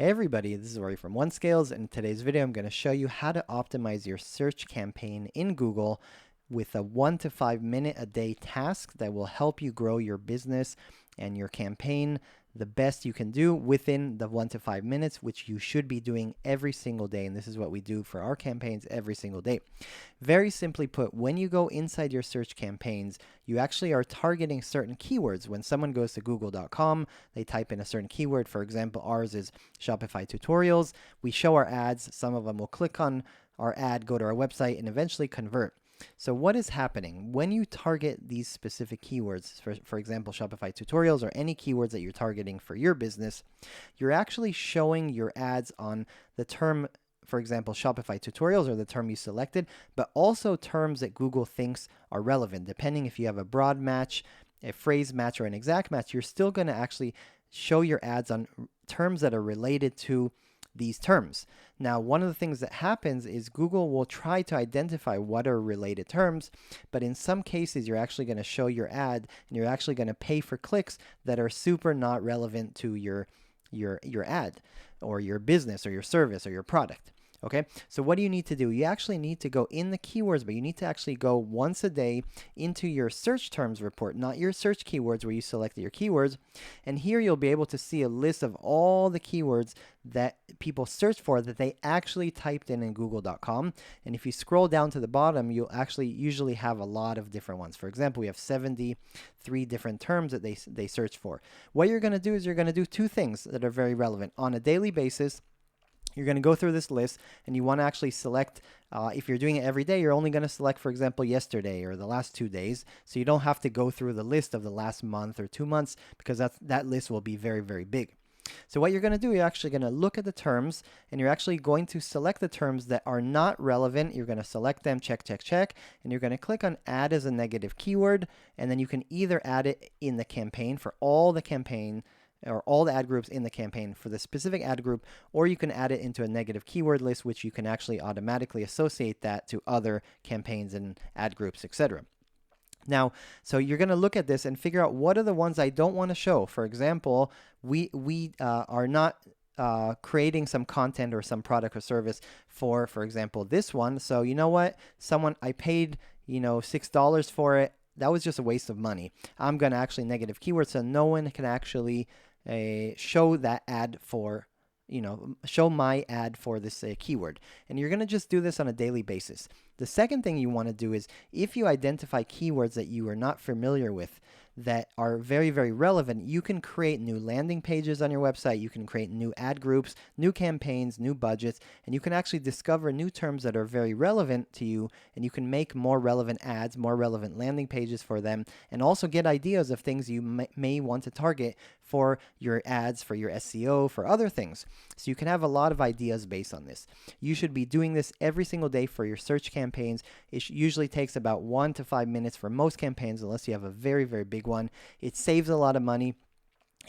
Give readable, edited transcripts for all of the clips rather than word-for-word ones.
Hey everybody, this is Rory from OneScales, and in today's video I'm going to show you how to optimize your search campaign in Google with a 1 to 5 minute a day task that will help you grow your business and your campaign the best you can do within the 1 to 5 minutes, which you should be doing every single day. And this is what we do for our campaigns every single day. Very simply put, when you go inside your search campaigns, you actually are targeting certain keywords. When someone goes to google.com, they type in a certain keyword. For example, ours is Shopify tutorials. We show our ads. Some of them will click on our ad, go to our website, and eventually convert. So what is happening when you target these specific keywords, for example, Shopify tutorials or any keywords that you're targeting for your business, you're actually showing your ads on the term, for example, Shopify tutorials or the term you selected, but also terms that Google thinks are relevant. Depending if you have a broad match, a phrase match, or an exact match, you're still going to actually show your ads on terms that are related to these terms. Now, one of the things that happens is Google will try to identify what are related terms, but in some cases you're actually going to show your ad and you're actually going to pay for clicks that are super not relevant to your ad or your business or your service or your product. Okay, so what do you need to do? You actually need to go in the keywords, but you need to actually go once a day into your search terms report, not your search keywords where you selected your keywords. And here you'll be able to see a list of all the keywords that people search for that they actually typed in google.com. And if you scroll down to the bottom, you'll actually usually have a lot of different ones. For example, we have 73 different terms that they search for. What you're going to do is you're going to do two things that are very relevant. On a daily basis, you're going to go through this list and you want to actually select, if you're doing it every day, you're only going to select, for example, yesterday or the last 2 days. So you don't have to go through the list of the last month or 2 months because that list will be very, very big. So what you're going to do, you're actually going to look at the terms and you're actually going to select the terms that are not relevant. You're going to select them, check, check, check, and you're going to click on add as a negative keyword. And then you can either add it in the campaign for all the campaign or all the ad groups in the campaign for the specific ad group, or you can add it into a negative keyword list, which you can actually automatically associate that to other campaigns and ad groups, etc. Now, so you're going to look at this and figure out what are the ones I don't want to show. For example, we are not creating some content or some product or service for example, this one. So you know what? I paid, $6 for it. That was just a waste of money. I'm going to actually negative keyword so no one can actually show that ad for, show my ad for this keyword. And you're going to just do this on a daily basis. The second thing you want to do is if you identify keywords that you are not familiar with that are very, very relevant, you can create new landing pages on your website. You can create new ad groups, new campaigns, new budgets, and you can actually discover new terms that are very relevant to you, and you can make more relevant ads, more relevant landing pages for them, and also get ideas of things you may want to target for your ads, for your SEO, for other things. So you can have a lot of ideas based on this. You should be doing this every single day for your search campaigns. It usually takes about 1 to 5 minutes for most campaigns, unless you have a very, very big one. It saves a lot of money.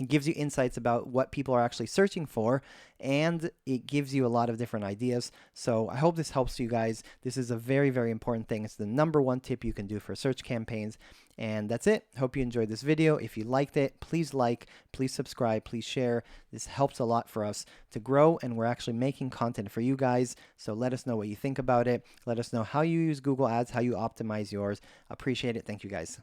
It gives you insights about what people are actually searching for, and it gives you a lot of different ideas. So I hope this helps you guys. This is a very, very important thing. It's the #1 tip you can do for search campaigns. And that's it. Hope you enjoyed this video. If you liked it, please like, please subscribe, please share. This helps a lot for us to grow, and we're actually making content for you guys. So let us know what you think about it. Let us know how you use Google Ads, how you optimize yours. Appreciate it. Thank you guys.